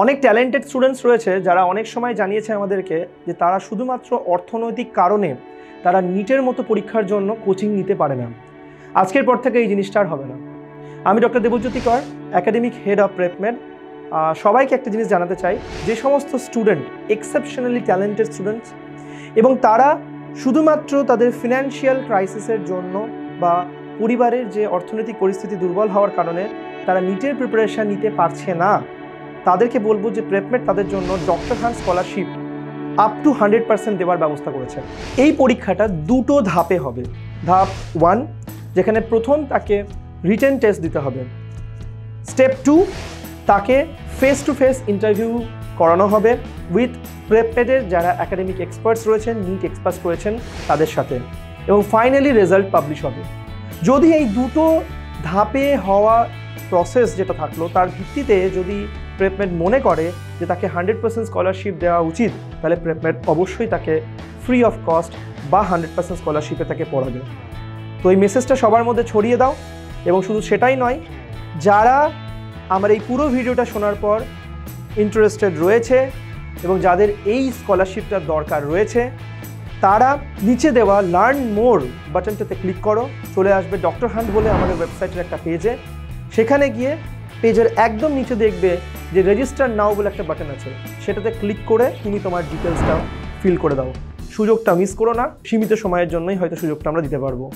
অনেক talented students রয়েছে যারা অনেক সময় জানিয়েছে আমাদেরকে যে তারা শুধুমাত্র অর্থনৈতিক কারণে তারা নিটের মতো পরীক্ষার জন্য কোচিং নিতে পারে না। আজকের পর থেকে এই জিনিসটা আর হবে না। আমি ডক্টর দেবজ্যোতি কর, একাডেমিক হেড অফ প্রেপমেড। সবাইকে একটা জিনিস জানাতে চাই, যে সমস্ত স্টুডেন্ট এক্সেপশনালি ট্যালেন্টেড স্টুডেন্টস এবং তারা শুধুমাত্র তাদের ফিনান্সিয়াল ক্রাইসিসের জন্য বা পরিবারের যে অর্থনৈতিক পরিস্থিতি দুর্বল হওয়ার কারণে তারা নিটের প্রিপারেশান নিতে পারছে না, তাদেরকে বলবো যে প্রেপমেড তাদের জন্য doctor hunt scholarship up to 100% দেওয়ার ব্যবস্থা করেছে। এই পরীক্ষাটা দুটো ধাপে হবে। ধাপ 1, যেখানে প্রথম তাকে রিটেন টেস্ট দিতে হবে। স্টেপ 2, তাকে ফেস টু ফেস ইন্টারভিউ করানো হবে উইথ প্রেপমেডের যারা একাডেমিক এক্সপার্টস রয়েছেন, নিট এক্সপার্টস রয়েছেন তাদের সাথে, এবং ফাইনালি রেজাল্ট পাবলিশ হবে। যদি এই দুটো ধাপে হওয়া প্রসেস যেটা থাকলো তার ভিত্তিতে যদি প্রেপমেড মনে করে যে তাকে 100% স্কলারশিপ দেওয়া উচিত, তাহলে প্রেপমেড অবশ্যই তাকে ফ্রি অফ কস্ট বা 100% স্কলারশিপে তাকে পড়াবে। তো এই মেসেজটা সবার মধ্যে ছড়িয়ে দাও। এবং শুধু সেটাই নয়, যারা আমার এই পুরো ভিডিওটা শোনার পর ইন্টারেস্টেড রয়েছে এবং যাদের এই স্কলারশিপটার দরকার রয়েছে, তারা নিচে দেওয়া লার্ন মোর বাটনটাতে ক্লিক করো। চলে আসবে ডক্টর হান্ট বলে আমাদের ওয়েবসাইটের একটা পেজে। সেখানে গিয়ে পেজের একদম নিচে দেখবে যে রেজিস্টার নাও বলে একটা বাটন আছে, সেটাতে ক্লিক করে তুমি তোমার ডিটেলসটা ফিল করে দাও। সুযোগটা মিস করো না, সীমিত সময়ের জন্যই হয়তো সুযোগটা আমরা দিতে পারবো।